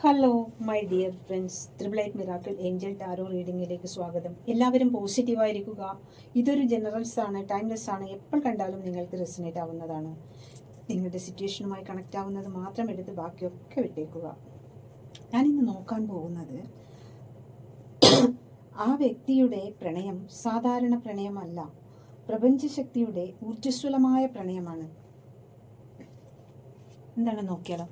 Hello my dear friends, triple 8 miracle angel tarot റീഡിങ്ങിലേക്ക് സ്വാഗതം. എല്ലാവരും പോസിറ്റീവായിരിക്കുക. ഇതൊരു ജനറൽസ് ആണ്, ടൈംലെസ് ആണ്. എപ്പോൾ കണ്ടാലും നിങ്ങൾക്ക് റെസിനേറ്റ് ആവുന്നതാണ്. നിങ്ങളുടെ സിറ്റുവേഷനുമായി കണക്റ്റ് ആവുന്നത് മാത്രം എടുത്ത് ബാക്കിയൊക്കെ വിട്ടേക്കുക. ഞാനിന്ന് നോക്കാൻ പോകുന്നത് ആ വ്യക്തിയുടെ പ്രണയം സാധാരണ പ്രണയമല്ല, പ്രപഞ്ചശക്തിയുടെ ഊർജ്ജസ്വലമായ പ്രണയമാണ്. എന്താണ് നോക്കിയാലോ?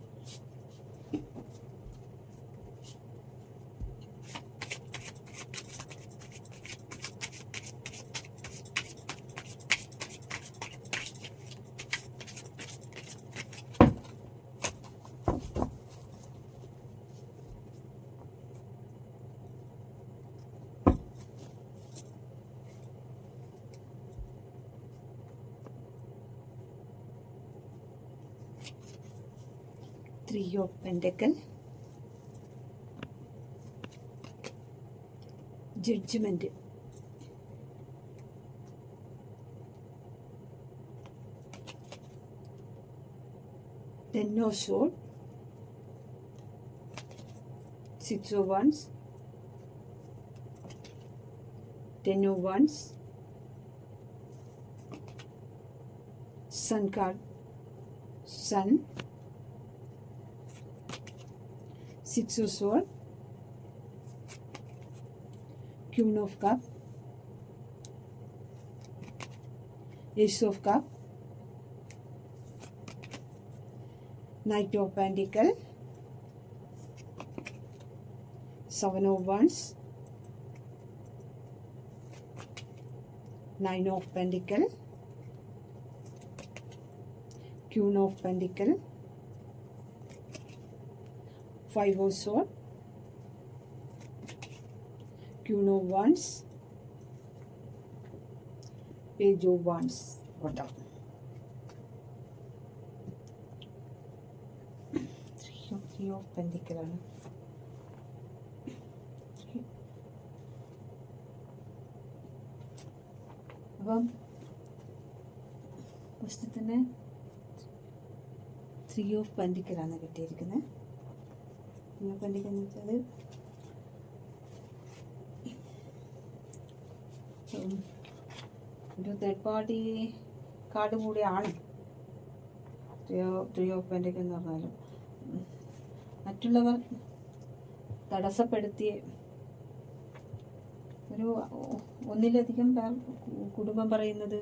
Three of Pentacles, Judgment, Ten of Swords, Six of Wands, Ten of Wands, Sun card, Sun, Six of Swords, Queen of Cup, Ace of Cup, Knight of Pentacles, Seven of Wands, Nine of Pentacles, Queen of Pentacles, Five of Swords, Queen of Wands, Page of Wands. Three of Pentacles. അപ്പം first തന്നെ three of പെൻഡിക്കലാണ് കിട്ടിയിരിക്കുന്നത്. Three of പെൻഡിക്കൽ എന്ന് വെച്ചാൽ ഒരു third party card കൂടിയാണ് three of പെൻഡിക്കൽ എന്ന് പറഞ്ഞാലും. മറ്റുള്ളവർ തടസ്സപ്പെടുത്തി ഒരു ഒന്നിലധികം പേർ കുടുംബം പറയുന്നത്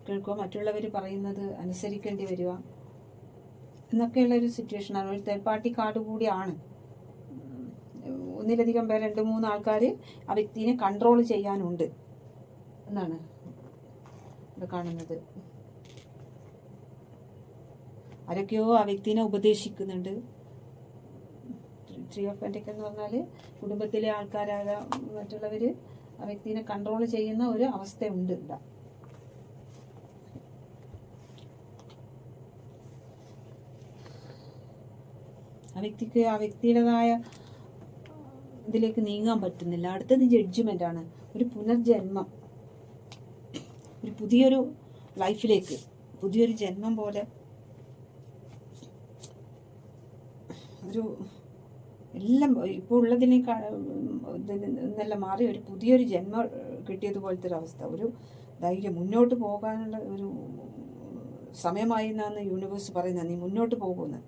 കേൾക്കുക, മറ്റുള്ളവർ പറയുന്നത് അനുസരിക്കേണ്ടി വരിക എന്നൊക്കെയുള്ളൊരു സിറ്റുവേഷനാണ്. ഒരു തേർഡ് പാർട്ടി കാർഡ് കൂടിയാണ്. ഒന്നിലധികം പേർ, 2-3 ആൾക്കാർ ആ വ്യക്തിനെ കൺട്രോൾ ചെയ്യാനുണ്ട് എന്നാണ് ഇവിടെ കാണുന്നത്. ആരൊക്കെയോ ആ വ്യക്തിനെ ഉപദേശിക്കുന്നുണ്ട്. ത്രീ ഓഫ് പെന്റക്കിൾ എന്ന് പറഞ്ഞാൽ കുടുംബത്തിലെ ആൾക്കാരായ മറ്റുള്ളവർ ആ വ്യക്തിനെ കൺട്രോൾ ചെയ്യുന്ന ഒരു അവസ്ഥയുണ്ട് ഇവിടെ. ആ വ്യക്തിക്ക് ആ വ്യക്തിയുടേതായ ഇതിലേക്ക് നീങ്ങാൻ പറ്റുന്നില്ല. അടുത്തത് ജഡ്ജ്മെന്റ് ആണ്. ഒരു പുനർജന്മം, ഒരു പുതിയൊരു ലൈഫിലേക്ക്, പുതിയൊരു ജന്മം പോലെ ഒരു എല്ലാം ഇപ്പോൾ ഉള്ളതിനെല്ലാം മാറി ഒരു പുതിയൊരു ജന്മം കിട്ടിയതുപോലത്തെ ഒരു അവസ്ഥ, ഒരു ധൈര്യം, മുന്നോട്ട് പോകാനുള്ള ഒരു സമയമായി എന്നാണ് യൂണിവേഴ്സ് പറയുന്നത്. നീ മുന്നോട്ട് പോകുമെന്ന്.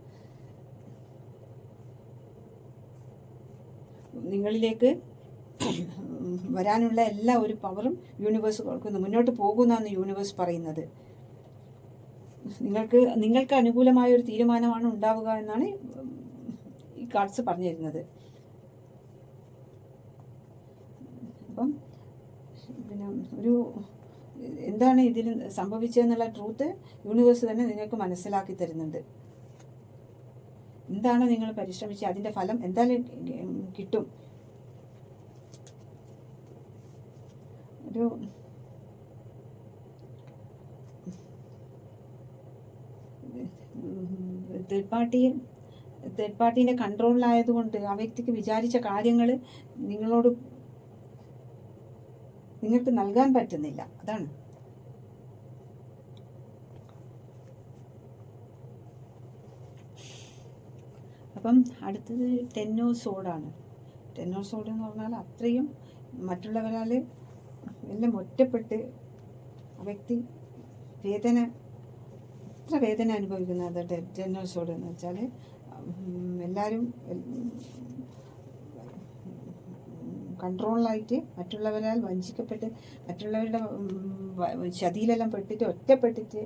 നിങ്ങളിലേക്ക് വരാനുള്ള എല്ലാ ഒരു പവറും യൂണിവേഴ്സ് കൊടുക്കുന്നു. മുന്നോട്ട് പോകുമെന്നാണ് യൂണിവേഴ്സ് പറയുന്നത്. നിങ്ങൾക്ക് അനുകൂലമായ ഒരു തീരുമാനമാണ് ഉണ്ടാവുക എന്നാണ് ഈ കാർഡ്സ് പറഞ്ഞു തരുന്നത്. അപ്പം പിന്നെ ഒരു എന്താണ് ഇതിൽ സംഭവിച്ചതെന്നുള്ള ട്രൂത്ത് യൂണിവേഴ്സ് തന്നെ നിങ്ങൾക്ക് മനസ്സിലാക്കി തരുന്നുണ്ട്. എന്താണ് നിങ്ങൾ പരിശ്രമിച്ച് അതിൻ്റെ ഫലം എന്തായാലും കിട്ടും. ഒരു തേർഡ് പാർട്ടീൻ്റെ കൺട്രോളിലായതുകൊണ്ട് ആ വ്യക്തിക്ക് വിചാരിച്ച കാര്യങ്ങൾ നിങ്ങൾക്ക് നൽകാൻ പറ്റുന്നില്ല. അതാണ്. അപ്പം അടുത്തത് 10 ഓഫ് സോഡാണ്. 10 ഓഫ് സോഡ് എന്ന് പറഞ്ഞാൽ അത്രയും മറ്റുള്ളവരാൽ എല്ലാം ഒറ്റപ്പെട്ട് ആ വ്യക്തി വേദന, എത്ര വേദന അനുഭവിക്കുന്നത് 10 ഓഫ് സോഡ് എന്ന് വെച്ചാൽ എല്ലാവരും കൺട്രോളിലായിട്ട് മറ്റുള്ളവരാൽ വഞ്ചിക്കപ്പെട്ട് മറ്റുള്ളവരുടെ ചതിയിലെല്ലാം പെട്ടിട്ട് ഒറ്റപ്പെട്ടിട്ട്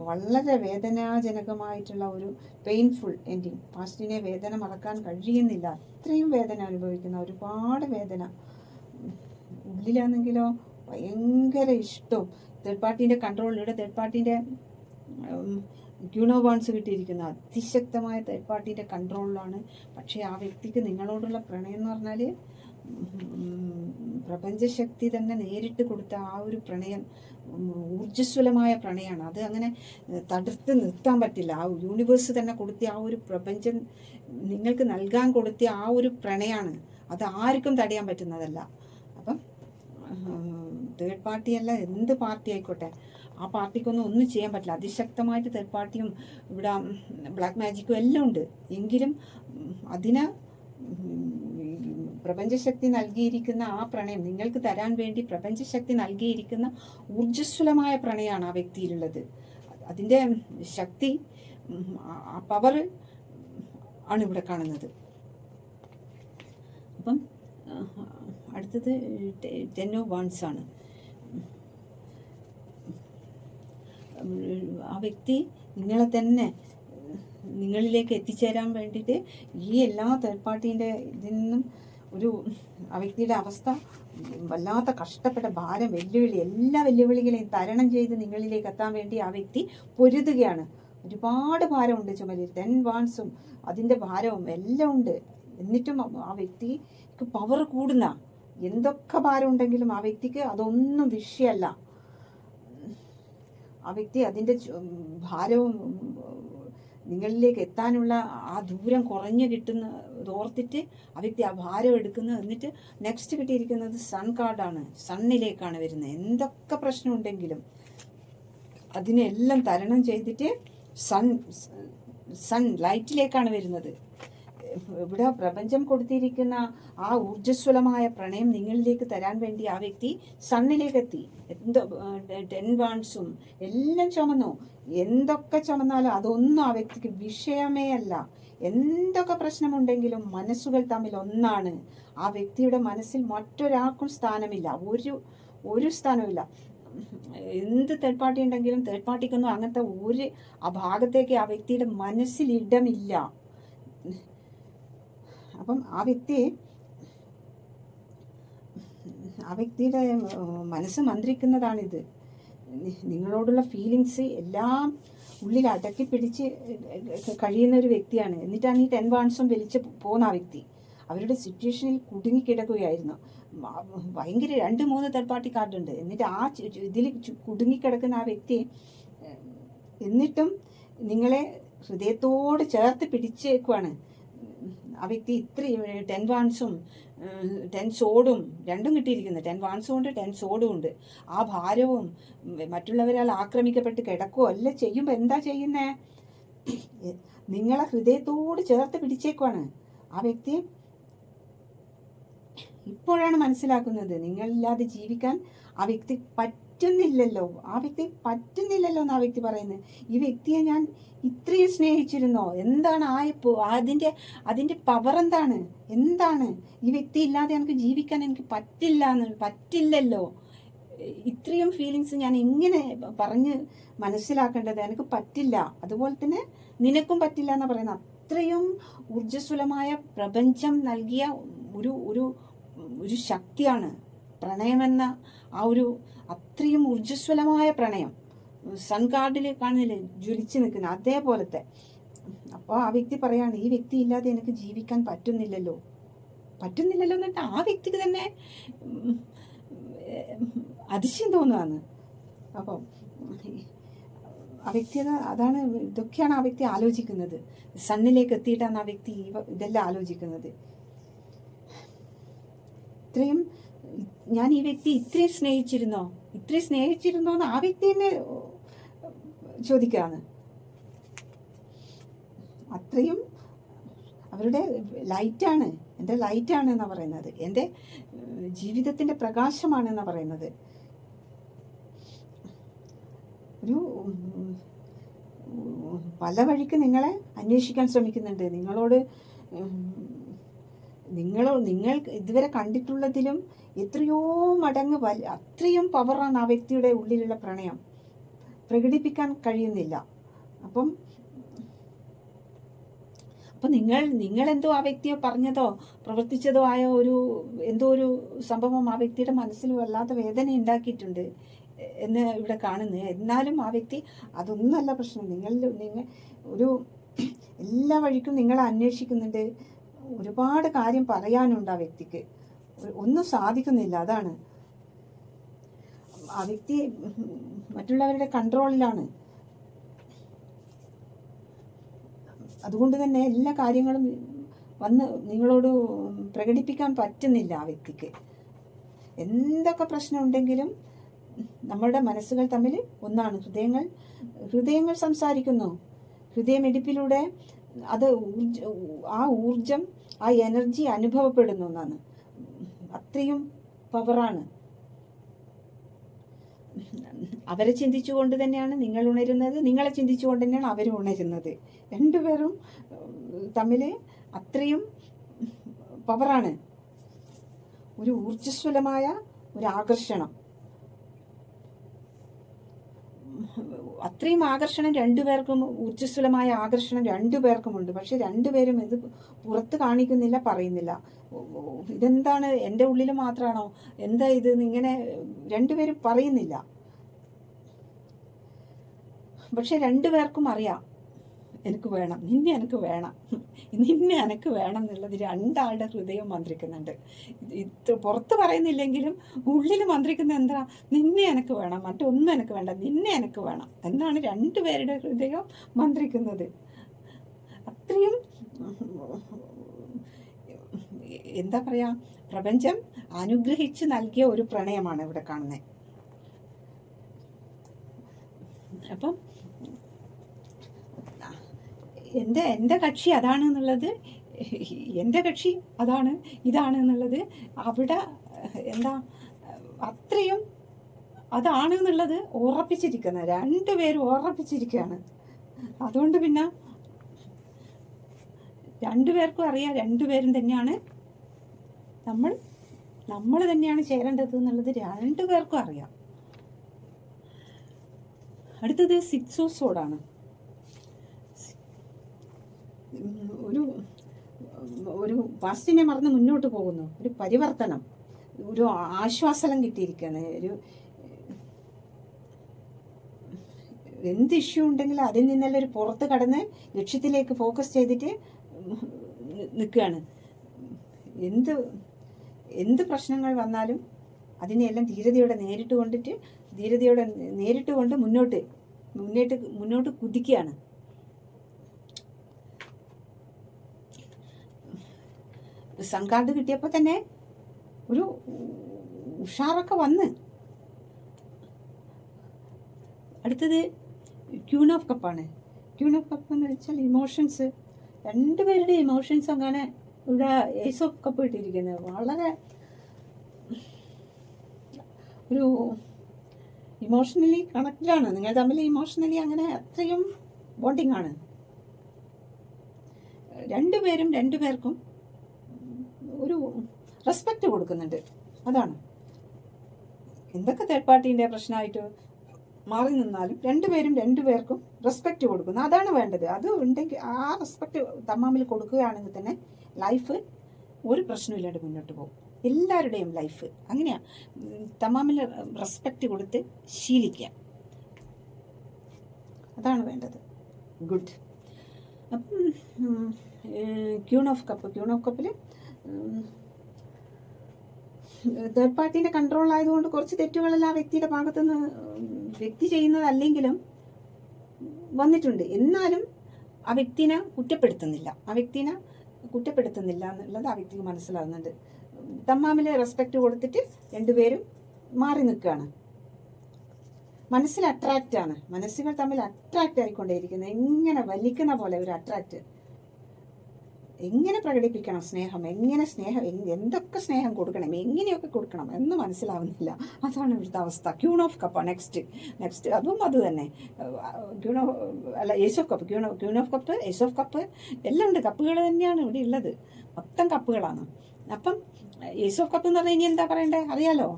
വളരെ വേദനാജനകമായിട്ടുള്ള ഒരു പെയിൻഫുൾ എൻഡിങ്. പാസ്റ്റിനെ വേദന മറക്കാൻ കഴിയുന്നില്ല, അത്രയും വേദന അനുഭവിക്കുന്ന ഒരുപാട് വേദന. ഉള്ളിലാണെങ്കിലോ ഭയങ്കര ഇഷ്ടവും തേർഡ് പാർട്ടീൻ്റെ കൺട്രോളിലൂടെ തേർഡ് പാർട്ടീൻ്റെ ഗ്യൂണോബോൺസ് കിട്ടിയിരിക്കുന്ന അതിശക്തമായ തേർഡ് പാർട്ടീൻ്റെ കൺട്രോളിലാണ്. പക്ഷേ ആ വ്യക്തിക്ക് നിങ്ങളോടുള്ള പ്രണയം എന്ന് പറഞ്ഞാൽ പ്രപഞ്ചശക്തി തന്നെ നേരിട്ട് കൊടുത്ത ആ ഒരു പ്രണയം ഊർജ്ജസ്വലമായ പ്രണയമാണ്. അത് അങ്ങനെ തടുത്ത് നിർത്താൻ പറ്റില്ല. ആ യൂണിവേഴ്സ് തന്നെ കൊടുത്ത ആ ഒരു പ്രപഞ്ചം നിങ്ങൾക്ക് നൽകാൻ കൊടുത്ത ആ ഒരു പ്രണയമാണ്. അത് ആർക്കും തടയാൻ പറ്റുന്നതല്ല. അപ്പം തേർഡ് പാർട്ടിയല്ല, എന്ത് പാർട്ടി ആയിക്കോട്ടെ, ആ പാർട്ടിക്കൊന്നും ഒന്നും ചെയ്യാൻ പറ്റില്ല. അതിശക്തമായിട്ട് തേർഡ് പാർട്ടിയും ഇവിടെ ബ്ലാക്ക് മാജിക്കും എല്ലാം ഉണ്ട്. എങ്കിലും അതിന് പ്രപഞ്ചശക്തി നൽകിയിരിക്കുന്ന ആ പ്രണയം നിങ്ങൾക്ക് തരാൻ വേണ്ടി പ്രപഞ്ചശക്തി നൽകിയിരിക്കുന്ന ഊർജ്ജസ്വലമായ പ്രണയമാണ് ആ വ്യക്തിയിലുള്ളത്. അതിൻ്റെ ശക്തി, ആ പവർ ആണ് ഇവിടെ കാണുന്നത്. അപ്പം അടുത്തത് 10 ഓഫ് വാൻഡ്സ് ആണ്. ആ വ്യക്തി നിങ്ങളെ തന്നെ നിങ്ങളിലേക്ക് എത്തിച്ചേരാൻ വേണ്ടിയിട്ട് ഈ എല്ലാ തേർഡ് പാർട്ടീൻ്റെ ഇതിൽ നിന്നും ആ വ്യക്തിയുടെ അവസ്ഥ വല്ലാത്ത കഷ്ടപ്പെട്ട ഭാരം, വെല്ലുവിളി, എല്ലാ വെല്ലുവിളികളെയും തരണം ചെയ്ത് നിങ്ങളിലേക്ക് എത്താൻ വേണ്ടി ആ വ്യക്തി പൊരുതുകയാണ്. ഒരുപാട് ഭാരമുണ്ട് ചുമലിൽ, 10 വാൻഡ്സും അതിൻ്റെ ഭാരവും എല്ലാം ഉണ്ട്. എന്നിട്ടും ആ വ്യക്തിക്ക് പവർ കൂടുന്ന, എന്തൊക്കെ ഭാരം ഉണ്ടെങ്കിലും ആ വ്യക്തിക്ക് അതൊന്നും വിഷയമല്ല. ആ വ്യക്തി അതിൻ്റെ ഭാരവും നിങ്ങളിലേക്ക് എത്താനുള്ള ആ ദൂരം കുറഞ്ഞു കിട്ടുന്ന ഓർത്തിട്ട് ആ വ്യക്തി ആ ഭാരം എടുക്കുന്നു. എന്നിട്ട് നെക്സ്റ്റ് കിട്ടിയിരിക്കുന്നത് സൺ കാർഡാണ്. സണ്ണിലേക്കാണ് വരുന്നത്. എന്തൊക്കെ പ്രശ്നമുണ്ടെങ്കിലും അതിനെല്ലാം തരണം ചെയ്തിട്ട് സൺ ലൈറ്റിലേക്കാണ് വരുന്നത്. ഇവിടെ പ്രപഞ്ചം കൊടുത്തിരിക്കുന്ന ആ ഊർജ്ജസ്വലമായ പ്രണയം നിങ്ങളിലേക്ക് തരാൻ വേണ്ടി ആ വ്യക്തി സണ്ണിലേക്ക് എത്തി. 10 വാൻഡ്സും എല്ലാം ചുമന്നു. എന്തൊക്കെ ചുമന്നാലും അതൊന്നും ആ വ്യക്തിക്ക് വിഷയമേ അല്ല. എന്തൊക്കെ പ്രശ്നമുണ്ടെങ്കിലും മനസ്സുകൾ തമ്മിൽ ഒന്നാണ്. ആ വ്യക്തിയുടെ മനസ്സിൽ മറ്റൊരാൾക്കും സ്ഥാനമില്ല, ഒരു സ്ഥാനമില്ല. എന്ത് തേർഡ് പാർട്ടി ഉണ്ടെങ്കിലും തേർഡ് പാർട്ടിക്കൊന്നും അങ്ങനത്തെ ആ ഭാഗത്തേക്ക് ആ വ്യക്തിയുടെ മനസ്സിൽ ഇടമില്ല. അപ്പം ആ വ്യക്തിയുടെ മനസ്സ് മന്ത്രിക്കുന്നതാണിത്. നിങ്ങളോടുള്ള ഫീലിങ്സ് എല്ലാം ഉള്ളിൽ അടക്കി പിടിച്ച് കഴിയുന്ന ഒരു വ്യക്തിയാണ്. എന്നിട്ടാണ് ഈ 10 വാൻഡ്സും വലിച്ച് പോകുന്ന ആ വ്യക്തി. അവരുടെ സിറ്റുവേഷനിൽ കുടുങ്ങിക്കിടക്കുകയായിരുന്നു. ഭയങ്കര 2-3 തേർഡ് പാർട്ടി കാർഡുണ്ട്. എന്നിട്ട് ആ ഇതിൽ കുടുങ്ങിക്കിടക്കുന്ന ആ വ്യക്തി എന്നിട്ടും നിങ്ങളെ ഹൃദയത്തോട് ചേർത്ത് പിടിച്ചേക്കുവാണ്. ആ വ്യക്തി ഇത്രയും 10 വാൻഡ്സും 10 സോഡും രണ്ടും കിട്ടിയിരിക്കുന്നത്. 10 വാൻഡ്സും ഉണ്ട്, 10 സോഡും ഉണ്ട്. ആ ഭാരവും മറ്റുള്ളവരാൽ ആക്രമിക്കപ്പെട്ട് കിടക്കുകയോ എല്ലാം ചെയ്യുമ്പോൾ എന്താ ചെയ്യുന്നേ? നിങ്ങളെ ഹൃദയത്തോട് ചേർത്ത് പിടിച്ചേക്കുവാണ്. ആ വ്യക്തി ഇപ്പോഴാണ് മനസ്സിലാക്കുന്നത് നിങ്ങളില്ലാതെ ജീവിക്കാൻ ആ വ്യക്തി പറ്റുന്നില്ലല്ലോ എന്ന് ആ വ്യക്തി പറയുന്നത്. ഈ വ്യക്തിയെ ഞാൻ ഇത്രയും സ്നേഹിച്ചിരുന്നോ? എന്താണ് അതിൻ്റെ പവർ എന്താണ്? ഈ വ്യക്തി ഇല്ലാതെ എനിക്ക് ജീവിക്കാൻ എനിക്ക് പറ്റില്ലല്ലോ. ഇത്രയും ഫീലിങ്സ് ഞാൻ എങ്ങനെ പറഞ്ഞ് മനസ്സിലാക്കേണ്ടത്? എനിക്ക് പറ്റില്ല. അതുപോലെ തന്നെ നിനക്കും പറ്റില്ല എന്ന് പറയുന്നത്. അത്രയും ഊർജ്ജസ്വലമായ പ്രപഞ്ചം നൽകിയ ഒരു ശക്തിയാണ് പ്രണയമെന്ന ആ അത്രയും ഊർജ്ജസ്വലമായ പ്രണയം. സൺ കാർഡിൽ കാണുന്നില്ലേ ജ്വലിച്ച് നിൽക്കുന്ന അതേപോലത്തെ. അപ്പോൾ ആ വ്യക്തി പറയാണ്, ഈ വ്യക്തി ഇല്ലാതെ എനിക്ക് ജീവിക്കാൻ പറ്റുന്നില്ലല്ലോ എന്നിട്ട് ആ വ്യക്തിക്ക് തന്നെ അതിശയം തോന്നുകയാണ്. അപ്പം ആ വ്യക്തി അതാണ്, ഇതൊക്കെയാണ് ആ വ്യക്തി ആലോചിക്കുന്നത്. സണ്ണിലേക്ക് എത്തിയിട്ടാണ് ആ വ്യക്തി ഇതെല്ലാം ആലോചിക്കുന്നത്. ഞാൻ ഈ വ്യക്തി ഇത്രയും സ്നേഹിച്ചിരുന്നോ എന്ന് ആ വ്യക്തി തന്നെ ചോദിക്കുകയാണ്. അവരുടെ ലൈറ്റാണ്, എൻ്റെ ലൈറ്റാണ് എന്നാണ് പറയുന്നത്, എൻ്റെ ജീവിതത്തിൻ്റെ പ്രകാശമാണെന്നാണ് പറയുന്നത്. ഒരു പല വഴിക്ക് നിങ്ങളെ അന്വേഷിക്കാൻ ശ്രമിക്കുന്നുണ്ട്. നിങ്ങൾ ഇതുവരെ കണ്ടിട്ടുള്ളതിലും എത്രയോ മടങ്ങ് അത്രയും പവറാണ് ആ വ്യക്തിയുടെ ഉള്ളിലുള്ള പ്രണയം. പ്രകടിപ്പിക്കാൻ കഴിയുന്നില്ല. അപ്പം നിങ്ങളെന്തോ ആ വ്യക്തിയെ പറഞ്ഞതോ പ്രവർത്തിച്ചതോ ആയ എന്തോ ഒരു സംഭവം ആ വ്യക്തിയുടെ മനസ്സിൽ വല്ലാത്ത വേദന ഉണ്ടാക്കിയിട്ടുണ്ട് എന്ന് ഇവിടെ കാണുന്നത്. എന്നാലും ആ വ്യക്തി അതൊന്നുമല്ല പ്രശ്നം. നിങ്ങൾ എല്ലാ വഴിക്കും നിങ്ങളെ അന്വേഷിക്കുന്നുണ്ട്. ഒരുപാട് കാര്യം പറയാനുണ്ട് ആ വ്യക്തിക്ക്, ഒന്നും സാധിക്കുന്നില്ല. അതാണ് ആ വ്യക്തി മറ്റുള്ളവരുടെ കൺട്രോളിലാണ്. അതുകൊണ്ട് തന്നെ എല്ലാ കാര്യങ്ങളും വന്ന് നിങ്ങളോട് പ്രകടിപ്പിക്കാൻ പറ്റുന്നില്ല ആ വ്യക്തിക്ക്. എന്തൊക്കെ പ്രശ്നമുണ്ടെങ്കിലും നമ്മളുടെ മനസ്സുകൾ തമ്മിൽ ഒന്നാണ്. ഹൃദയങ്ങൾ സംസാരിക്കുന്നു. ഹൃദയമിടിപ്പിലൂടെ അത് ആ ഊർജം, ആ എനർജി അനുഭവപ്പെടുന്നു എന്നാണ്. അത്രയും പവറാണ്. അവരെ ചിന്തിച്ചുകൊണ്ട് തന്നെയാണ് നിങ്ങൾ ഉണരുന്നത്, നിങ്ങളെ ചിന്തിച്ചുകൊണ്ട് തന്നെയാണ് അവരും ഉണരുന്നത്. രണ്ടുപേരും തമ്മിൽ അത്രയും പവറാണ്. ഒരു ഊർജ്ജസ്വലമായ ഒരു ആകർഷണം, അത്രയും ആകർഷണം രണ്ടുപേർക്കും, ഊർജ്ജസ്വലമായ ആകർഷണം രണ്ടുപേർക്കുമുണ്ട്. പക്ഷെ രണ്ടുപേരും ഇത് പുറത്ത് കാണിക്കുന്നില്ല, പറയുന്നില്ല. ഇതെന്താണ്, എൻ്റെ ഉള്ളിൽ മാത്രമാണോ, എന്താ ഇത്, ഇങ്ങനെ രണ്ടുപേരും പറയുന്നില്ല. പക്ഷെ രണ്ടുപേർക്കും അറിയാം, എനിക്ക് വേണം, നിന്നെ എനിക്ക് വേണം, നിന്നെ എനിക്ക് വേണം എന്നുള്ളത് രണ്ടാളുടെ ഹൃദയം മന്ത്രിക്കുന്നുണ്ട്. ഇത് പുറത്ത് പറയുന്നില്ലെങ്കിലും ഉള്ളിൽ മന്ത്രിക്കുന്ന എന്താ, നിന്നെ എനിക്ക് വേണം, മറ്റൊന്നും എനിക്ക് വേണ്ട, നിന്നെ എനിക്ക് വേണം എന്നാണ് രണ്ടുപേരുടെ ഹൃദയം മന്ത്രിക്കുന്നത്. അത്രയും എന്താ പറയാ, പ്രപഞ്ചം അനുഗ്രഹിച്ച് നൽകിയ ഒരു പ്രണയമാണ് ഇവിടെ കാണുന്നത്. അപ്പം എൻ്റെ കക്ഷി അതാണ് എന്നുള്ളത്, എൻ്റെ കക്ഷി അതാണ്, ഇതാണ് എന്നുള്ളത് അവിടെ എന്താ അത്രയും അതാണ് എന്നുള്ളത് ഉറപ്പിച്ചിരിക്കുന്നത്, രണ്ടുപേരും ഉറപ്പിച്ചിരിക്കുകയാണ്. അതുകൊണ്ട് പിന്നെ രണ്ടുപേർക്കും അറിയാം, രണ്ടുപേരും തന്നെയാണ് നമ്മൾ തന്നെയാണ് ചേരേണ്ടത് എന്നുള്ളത് രണ്ടുപേർക്കും അറിയാം. അടുത്തത് 6 ഓഫ് സോഡാണ്. ഒരു പാസ്റ്റിനെ മറന്ന് മുന്നോട്ട് പോകുന്നു, ഒരു പരിവർത്തനം, ഒരു ആശ്വാസം കിട്ടിയിരിക്കുകയാണ്. എന്ത് ഇഷ്യൂ ഉണ്ടെങ്കിലും അതിൽ നിന്നെല്ലാം ഒരു പുറത്ത് കടന്ന് ലക്ഷ്യത്തിലേക്ക് ഫോക്കസ് ചെയ്തിട്ട് നിൽക്കുകയാണ്. എന്ത് പ്രശ്നങ്ങൾ വന്നാലും അതിനെയെല്ലാം ധീരതയോടെ നേരിട്ട് കൊണ്ട് മുന്നോട്ട് കുതിക്കുകയാണ്. സംഘാട് കിട്ടിയപ്പോൾ തന്നെ ഒരു ഉഷാറൊക്കെ വന്ന്. അടുത്തത് ക്യൂൺ ഓഫ് കപ്പാണ്. ക്യൂൺ ഓഫ് കപ്പ് എന്ന് വെച്ചാൽ ഇമോഷൻസ്, രണ്ടുപേരുടെ ഇമോഷൻസ് അങ്ങനെ ഇവിടെ ഏസ് ഓഫ് കപ്പ് ഇട്ടിരിക്കുന്നത്. വളരെ ഒരു ഇമോഷണലി കണക്റ്റഡാണ് നിങ്ങൾ തമ്മിൽ, ഇമോഷണലി അങ്ങനെ അത്രയും ബോണ്ടിങ് ആണ്. രണ്ടുപേർക്കും ഒരു റെസ്പെക്റ്റ് കൊടുക്കുന്നുണ്ട്. അതാണ് എന്തൊക്കെ തേർഡ് പാർട്ടീൻ്റെ പ്രശ്നമായിട്ട് മാറി നിന്നാലും രണ്ടുപേർക്കും റെസ്പെക്റ്റ് കൊടുക്കുന്നു. അതാണ് വേണ്ടത്. അത് ഉണ്ടെങ്കിൽ ആ റെസ്പെക്റ്റ് തമ്മിൽ കൊടുക്കുകയാണെങ്കിൽ തന്നെ ലൈഫ് ഒരു പ്രശ്നമില്ലാണ്ട് മുന്നോട്ട് പോകും. എല്ലാവരുടെയും ലൈഫ് അങ്ങനെയാണ്, തമ്മിൽ റെസ്പെക്റ്റ് കൊടുത്ത് ശീലിക്കുക, അതാണ് വേണ്ടത്. ഗുഡ്. അപ്പം ക്യൂൺ ഓഫ് കപ്പിൽ തേർഡ് പാർട്ടീൻ്റെ കൺട്രോൾ ആയതുകൊണ്ട് കുറച്ച് തെറ്റുകളെല്ലാം വ്യക്തിയുടെ ഭാഗത്തുനിന്ന് വ്യക്തി ചെയ്യുന്നതല്ലെങ്കിലും വന്നിട്ടുണ്ട്. എന്നാലും ആ വ്യക്തിനെ കുറ്റപ്പെടുത്തുന്നില്ല എന്നുള്ളത് ആ വ്യക്തിക്ക് മനസ്സിലാകുന്നുണ്ട്. തമ്മിൽ റെസ്പെക്റ്റ് കൊടുത്തിട്ട് രണ്ടുപേരും മാറി നിൽക്കുകയാണ്. മനസ്സിൽ അട്രാക്റ്റാണ്, മനസ്സുകൾ തമ്മിൽ അട്രാക്റ്റ് ആയിക്കൊണ്ടേയിരിക്കുന്നത്, എങ്ങനെ വലിക്കുന്ന പോലെ ഒരു അട്രാക്റ്റ്. എങ്ങനെ പ്രകടിപ്പിക്കണം സ്നേഹം, എങ്ങനെ സ്നേഹം, എന്തൊക്കെ സ്നേഹം കൊടുക്കണം, എങ്ങനെയൊക്കെ കൊടുക്കണം എന്ന് മനസ്സിലാവുന്നില്ല. അതാണ് ഇവിടുത്തെ അവസ്ഥ. ക്യൂൺ ഓഫ് കപ്പ് നെക്സ്റ്റ് അതും അത് തന്നെ. Ace of cup, queen of cup, ace of cup എല്ലാം ഉണ്ട്. കപ്പുകൾ തന്നെയാണ് ഇവിടെ ഉള്ളത്, മൊത്തം കപ്പുകളാണ്. അപ്പം ഏസ് ഓഫ് കപ്പ് എന്ന് പറഞ്ഞാൽ ഇനി എന്താ പറയണ്ടേ അറിയാലോ.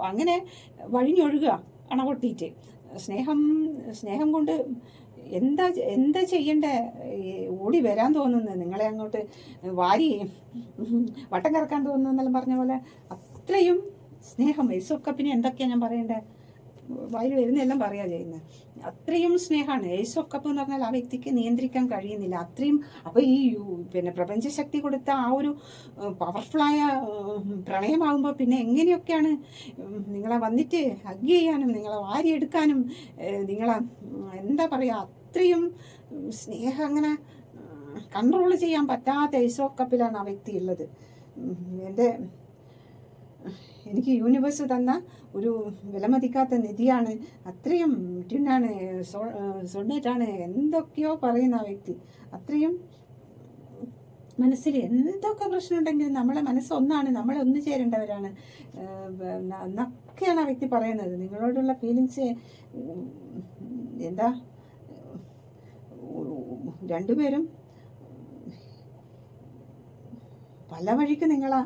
അങ്ങനെ വഴിഞ്ഞൊഴുകുക അണ പൊട്ടിയിട്ട്. സ്നേഹം കൊണ്ട് എന്താ ചെയ്യണ്ടേ, ഓടി വരാൻ തോന്നുന്നു, നിങ്ങളെ അങ്ങോട്ട് വാരി വട്ടം കറക്കാൻ തോന്നുന്നു എന്നെല്ലാം പറഞ്ഞ പോലെ അത്രയും സ്നേഹം. ഏസ് ഓഫ് കപ്പിന് എന്തൊക്കെയാണ് ഞാൻ പറയണ്ടേ, വായിൽ വരുന്നതെല്ലാം പറയുക ചെയ്യുന്നത്. അത്രയും സ്നേഹമാണ് ഏസ് ഓഫ് കപ്പ് എന്ന് പറഞ്ഞാൽ. ആ വ്യക്തിക്ക് നിയന്ത്രിക്കാൻ കഴിയുന്നില്ല അത്രയും. അപ്പോൾ ഈ പ്രപഞ്ചശക്തി കൊടുത്ത ആ ഒരു പവർഫുള്ളായ പ്രണയമാകുമ്പോൾ പിന്നെ എങ്ങനെയൊക്കെയാണ് നിങ്ങളെ വന്നിട്ട് ഹഗ് ചെയ്യാനും നിങ്ങളെ വാരിയെടുക്കാനും നിങ്ങളെ എന്താ പറയുക, അത്രയും സ്നേഹം അങ്ങനെ കൺട്രോൾ ചെയ്യാൻ പറ്റാത്ത ഏസ് ഓഫ് കപ്പിലാണ് ആ വ്യക്തി ഉള്ളത്. എനിക്ക് യൂണിവേഴ്സ് തന്ന ഒരു വിലമതിക്കാത്ത നിധിയാണ്, അത്രയും ട്യൂനാണ്, സോൾമേറ്റാണ്, എന്തൊക്കെയോ പറയുന്ന ആ വ്യക്തി. അത്രയും മനസ്സിൽ എന്തൊക്കെ പ്രശ്നം ഉണ്ടെങ്കിലും നമ്മളെ മനസ്സൊന്നാണ്, നമ്മളെ ഒന്നു ചേരേണ്ടവരാണ് എന്നൊക്കെയാണ് ആ വ്യക്തി പറയുന്നത്. നിങ്ങളോടുള്ള ഫീലിങ്സ് എന്താ, രണ്ടുപേരും പല വഴിക്ക് നിങ്ങളെ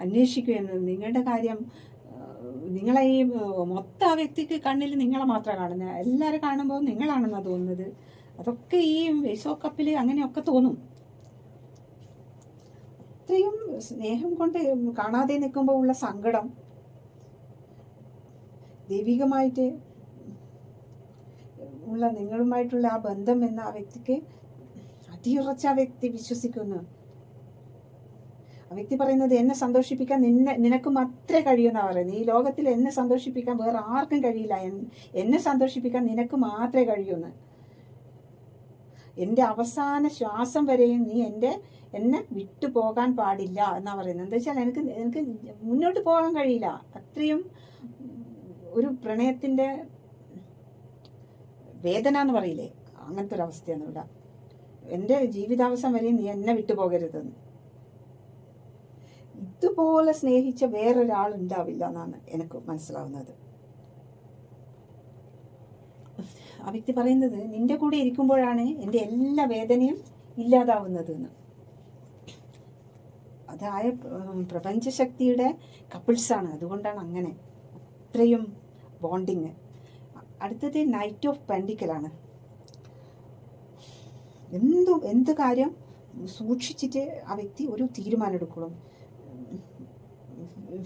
അന്വേഷിക്കുകയെന്ന്. നിങ്ങളുടെ കാര്യം, നിങ്ങളെ ഈ മൊത്തം ആ വ്യക്തിക്ക് കണ്ണിൽ നിങ്ങളെ മാത്രം കാണുന്നത്, എല്ലാവരും കാണുമ്പോൾ നിങ്ങളാണെന്നാണ് തോന്നുന്നത്. അതൊക്കെ ഈ ഏസ് ഓഫ് കപ്പിൽ അങ്ങനെയൊക്കെ തോന്നും. അത്രയും സ്നേഹം കൊണ്ട് കാണാതെ നിൽക്കുമ്പോൾ ഉള്ള സങ്കടം, ദൈവികമായിട്ട് ഉള്ള നിങ്ങളുമായിട്ടുള്ള ആ ബന്ധം എന്ന ആ വ്യക്തിക്ക് അടിയുറച്ച ആ വ്യക്തി വിശ്വസിക്കുന്നു. ആ വ്യക്തി പറയുന്നത് എന്നെ സന്തോഷിപ്പിക്കാൻ നിനക്ക് മാത്രമേ കഴിയൂന്നാ പറയുന്നത്. ഈ ലോകത്തിൽ എന്നെ സന്തോഷിപ്പിക്കാൻ വേറെ ആർക്കും കഴിയില്ല, എന്നെ സന്തോഷിപ്പിക്കാൻ നിനക്ക് മാത്രമേ കഴിയൂന്ന്. എൻ്റെ അവസാന ശ്വാസം വരെയും നീ എന്നെ വിട്ടു പോകാൻ പാടില്ല എന്നാ പറയുന്നത്. എന്താ വെച്ചാൽ എനിക്ക് മുന്നോട്ട് പോകാൻ കഴിയില്ല. അത്രയും ഒരു പ്രണയത്തിൻ്റെ വേദന എന്ന് പറയില്ലേ, അങ്ങനത്തെ ഒരു അവസ്ഥയാണ് ഇവിടെ. എൻ്റെ ജീവിതാവസാനം വരെയും നീ എന്നെ വിട്ടു പോകരുതെന്ന്. ഇതുപോലെ സ്നേഹിച്ച വേറൊരാൾ ഉണ്ടാവില്ല എന്നാണ് എനിക്ക് മനസ്സിലാവുന്നത്. ആ വ്യക്തി പറയുന്നത് നിന്റെ കൂടെ ഇരിക്കുമ്പോഴാണ് എൻ്റെ എല്ലാ വേദനയും ഇല്ലാതാവുന്നത് എന്ന്. അതായ പ്രപഞ്ചശക്തിയുടെ കപ്പിൾസാണ്, അതുകൊണ്ടാണ് അങ്ങനെ അത്രയും ബോണ്ടിങ്. അടുത്തത് നൈറ്റ് ഓഫ് പെൻഡിക്കലാണ്. എന്ത് കാര്യം സൂക്ഷിച്ചിട്ട് ആ വ്യക്തി ഒരു തീരുമാനം എടുക്കണം.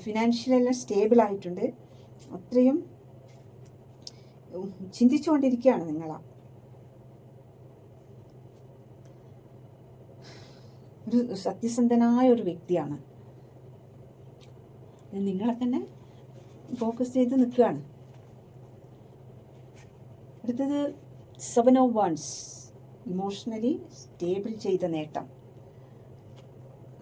ഫിനാൻഷ്യലെല്ലാം സ്റ്റേബിൾ ആയിട്ടുണ്ട്, അത്രയും ചിന്തിച്ചുകൊണ്ടിരിക്കുകയാണ് നിങ്ങളാ. ഒരു സത്യസന്ധനായ ഒരു വ്യക്തിയാണ്, നിങ്ങളെ തന്നെ ഫോക്കസ് ചെയ്ത് നിൽക്കുകയാണ്. അടുത്തത് 7 of Wands, ഇമോഷണലി സ്റ്റേബിൾ ചെയ്ത നേട്ടം.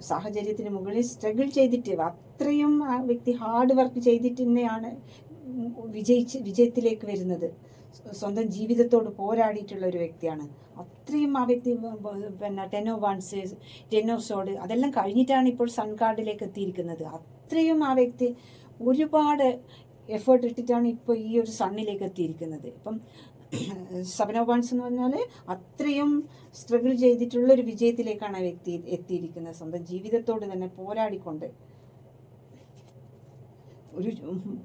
സാഹചര്യത്തിന് മുകളിൽ സ്ട്രഗിൾ ചെയ്തിട്ട് അത്രയും ആ വ്യക്തി ഹാർഡ് വർക്ക് ചെയ്തിട്ട് തന്നെയാണ് വിജയത്തിലേക്ക് വരുന്നത്. സ്വന്തം ജീവിതത്തോട് പോരാടിയിട്ടുള്ള ഒരു വ്യക്തിയാണ്. അത്രയും ആ വ്യക്തി പിന്നെ 10 of Wands, 10 of Swords അതെല്ലാം കഴിഞ്ഞിട്ടാണ് ഇപ്പോൾ സൺ കാർഡിലേക്ക് എത്തിയിരിക്കുന്നത്. അത്രയും ആ വ്യക്തി ഒരുപാട് എഫേർട്ട് ഇട്ടിട്ടാണ് ഇപ്പോൾ ഈ ഒരു സണ്ണിലേക്ക് എത്തിയിരിക്കുന്നത്. ഇപ്പം 7 of Wands എന്ന് പറഞ്ഞാൽ അത്രയും സ്ട്രഗിൾ ചെയ്തിട്ടുള്ളൊരു വിജയത്തിലേക്കാണ് ആ വ്യക്തി എത്തിയിരിക്കുന്നത്. സ്വന്തം ജീവിതത്തോട് തന്നെ പോരാടിക്കൊണ്ട് ഒരു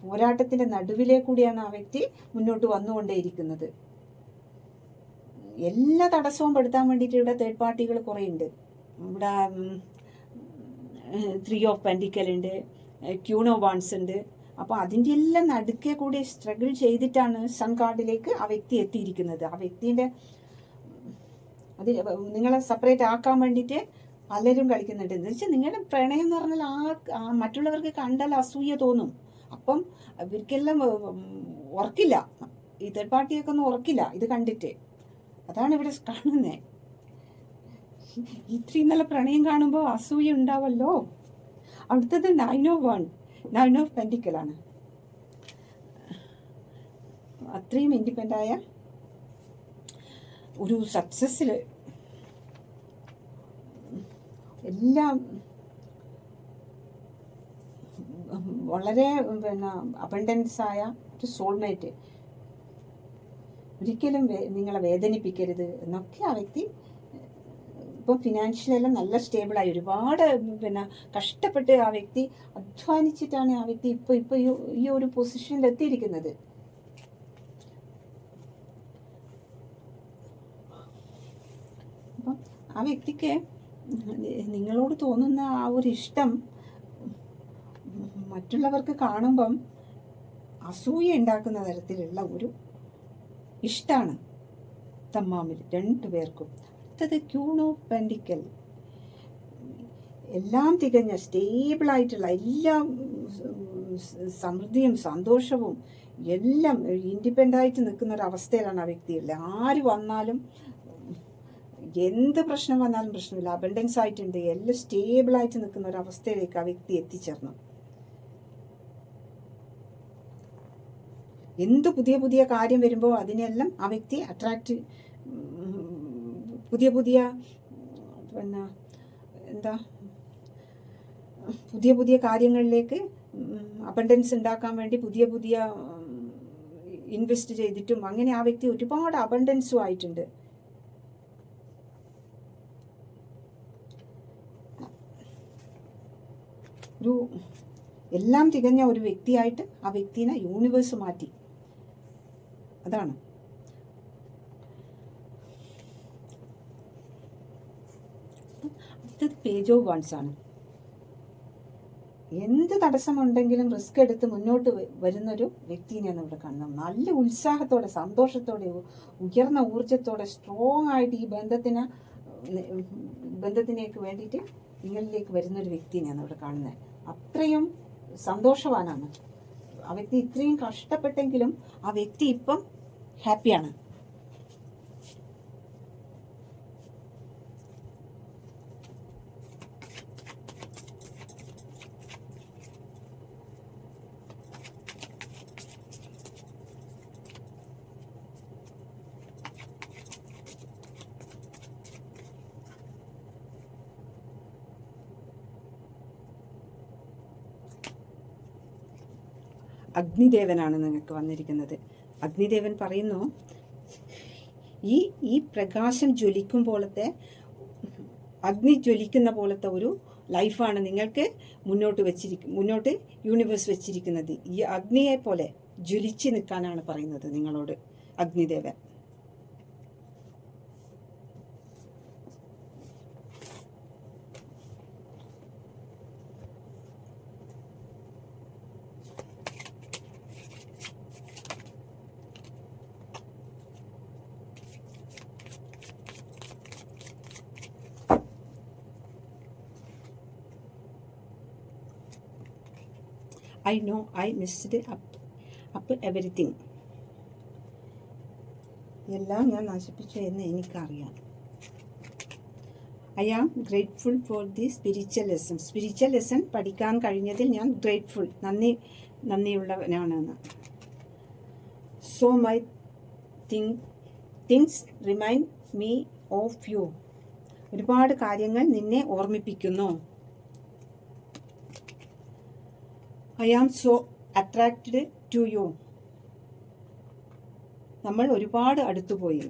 പോരാട്ടത്തിൻ്റെ നടുവിലേക്കൂടിയാണ് ആ വ്യക്തി മുന്നോട്ട് വന്നുകൊണ്ടേയിരിക്കുന്നത്. എല്ലാ തടസ്സവും പെടുത്താൻ വേണ്ടിയിട്ട് ഇവിടെ തേർഡ് പാർട്ടികൾ കുറേ ഉണ്ട്. ഇവിടെ 3 of Pentacles ഉണ്ട്, Queen of Wands ഉണ്ട്. അപ്പോൾ അതിൻ്റെ എല്ലാം നടുക്കെ കൂടി സ്ട്രഗിൾ ചെയ്തിട്ടാണ് സൺ കാർഡിലേക്ക് ആ വ്യക്തി എത്തിയിരിക്കുന്നത്. ആ വ്യക്തിൻ്റെ അത് നിങ്ങളെ സെപ്പറേറ്റ് ആക്കാൻ വേണ്ടിയിട്ട് പലരും കളിക്കുന്നുണ്ട്. എന്ന് വെച്ചാൽ നിങ്ങളുടെ പ്രണയം എന്ന് പറഞ്ഞാൽ മറ്റുള്ളവർക്ക് കണ്ടാൽ അസൂയ തോന്നും. അപ്പം ഇവർക്കെല്ലാം ഉറക്കില്ല, ഈ തേർഡ് പാർട്ടിയൊക്കെ ഒന്നും ഉറക്കില്ല ഇത് കണ്ടിട്ട്. അതാണ് ഇവിടെ കാണുന്നത്. ഇത്രയും നല്ല പ്രണയം കാണുമ്പോൾ അസൂയ ഉണ്ടാവല്ലോ. അടുത്തത് 9 of Pentacles ആണ്. അത്രയും ഇൻഡിപെൻഡൻ്റ് ആയ ഒരു സക്സസ്സിൽ എല്ലാം വളരെ അബണ്ടൻസായ ഒരു സോൾമേറ്റ്, ഒരിക്കലും നിങ്ങളെ വേദനിപ്പിക്കരുത് എന്നൊക്കെ ആ വ്യക്തി ഇപ്പം ഫിനാൻഷ്യലെല്ലാം നല്ല സ്റ്റേബിളായി ഒരുപാട് കഷ്ടപ്പെട്ട് ആ വ്യക്തി അധ്വാനിച്ചിട്ടാണ് ആ വ്യക്തി ഇപ്പൊ ഈ ഒരു പൊസിഷനിൽ എത്തിയിരിക്കുന്നത്. അപ്പം ആ വ്യക്തിക്ക് നിങ്ങളോട് തോന്നുന്ന ആ ഒരു ഇഷ്ടം മറ്റുള്ളവർക്ക് കാണുമ്പം അസൂയ ഉണ്ടാക്കുന്ന തരത്തിലുള്ള ഒരു ഇഷ്ടമാണ് തമ്മാമിൽ രണ്ടുപേർക്കും. അടുത്തത് ക്യൂൺ ഓഫ് പെൻഡിക്കൽ. എല്ലാം തികഞ്ഞ സ്റ്റേബിളായിട്ടുള്ള എല്ലാം സമൃദ്ധിയും സന്തോഷവും എല്ലാം ഇൻഡിപെൻഡൻ്റായിട്ട് നിൽക്കുന്ന ഒരു അവസ്ഥയിലാണ് ആ വ്യക്തിയുള്ളത്. ആര് വന്നാലും എന്ത് പ്രശ്നം വന്നാലും പ്രശ്നമില്ല, അബണ്ടൻസ് ആയിട്ടുണ്ട്, എല്ലാം സ്റ്റേബിളായിട്ട് നിൽക്കുന്ന ഒരു അവസ്ഥയിലേക്ക് ആ വ്യക്തി എത്തിച്ചേർന്നു. എന്ത് പുതിയ പുതിയ കാര്യം വരുമ്പോൾ അതിനെല്ലാം ആ വ്യക്തി അട്രാക്റ്റ്, പുതിയ പുതിയ പുതിയ പുതിയ കാര്യങ്ങളിലേക്ക് അബണ്ടൻസ് ഉണ്ടാക്കാൻ വേണ്ടി പുതിയ പുതിയ ഇൻവെസ്റ്റ് ചെയ്തിട്ടും അങ്ങനെ ആ വ്യക്തി ഒരുപാട് അബണ്ടൻസും ആയിട്ടുണ്ട്. ഒരു എല്ലാം തികഞ്ഞ ഒരു വ്യക്തിയായിട്ട് ആ വ്യക്തിനെ യൂണിവേഴ്സ് മാറ്റി. അതാണ്. അടുത്തത് പേജ് ഓഫ് വൺസ് ആണ്. എന്ത് തടസ്സമുണ്ടെങ്കിലും റിസ്ക് എടുത്ത് മുന്നോട്ട് വരുന്നൊരു വ്യക്തിനെയാണ് ഇവിടെ കാണുന്നത്. നല്ല ഉത്സാഹത്തോടെ, സന്തോഷത്തോടെ, ഉയർന്ന ഊർജത്തോടെ, സ്ട്രോങ് ആയിട്ട് ഈ ബന്ധത്തിനേക്ക് വേണ്ടിയിട്ട് നിങ്ങളിലേക്ക് വരുന്നൊരു വ്യക്തിനെയാണ് ഇവിടെ കാണുന്നത്. അത്രയും സന്തോഷവാനാണ് ആ വ്യക്തി. ഇത്രയും കഷ്ടപ്പെട്ടെങ്കിലും ആ വ്യക്തി ഇപ്പം ഹാപ്പിയാണ്. അഗ്നിദേവനാണ് നിങ്ങൾക്ക് വന്നിരിക്കുന്നത്. അഗ്നിദേവൻ പറയുന്നു, ഈ പ്രകാശം ജ്വലിക്കും പോലത്തെ, അഗ്നി ജ്വലിക്കുന്ന പോലത്തെ ഒരു ലൈഫാണ് നിങ്ങൾക്ക് മുന്നോട്ട് യൂണിവേഴ്സ് വെച്ചിരിക്കുന്നത്. ഈ അഗ്നിയെ പോലെ ജ്വലിച്ച് നിൽക്കാനാണ് പറയുന്നത് നിങ്ങളോട് അഗ്നിദേവൻ. I know I messed up everything. എല്ലാം ഞാൻ നശിപ്പിച്ചു എന്ന് എനിക്കറിയാം. I am grateful for the spiritual lesson. Spiritual lesson പഠിക്കാൻ കഴിഞ്ഞതിൽ ഞാൻ grateful, നന്ദിയുള്ളവനാണെന്ന്. So my things remind me of you. ഒരുപാട് കാര്യങ്ങൾ നിന്നെ ഓർമ്മിപ്പിക്കുന്നു. I am so attracted to you. നമ്മൾ ഒരുപാട് അടുത്തുപോയി.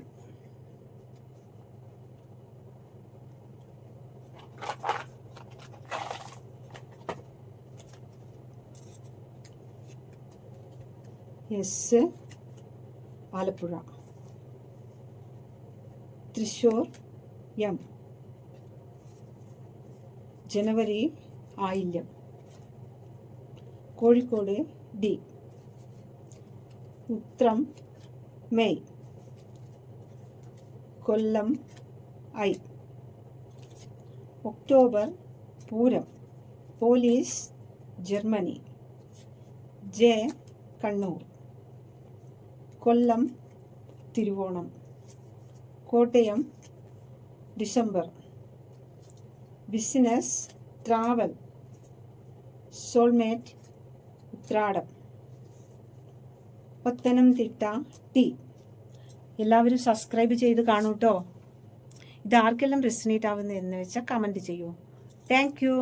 Yes Alappuzha. Thrissur M. January Ayilyam. Kozhikode D. Uthram May. Kollam I. October Pooram. Police Germany. J Kannur. Kollam Thiruvonam. Kottayam December. Business travel. Soulmate Uthradam. Pathanamthitta T. എല്ലാവരും സബ്സ്ക്രൈബ് ചെയ്ത് കാണൂ കേട്ടോ. ഇത് ആർക്കെല്ലാം റെസിനേറ്റ് ആവുന്നത് എന്ന് വെച്ചാൽ കമൻറ്റ് ചെയ്യൂ. Thank you.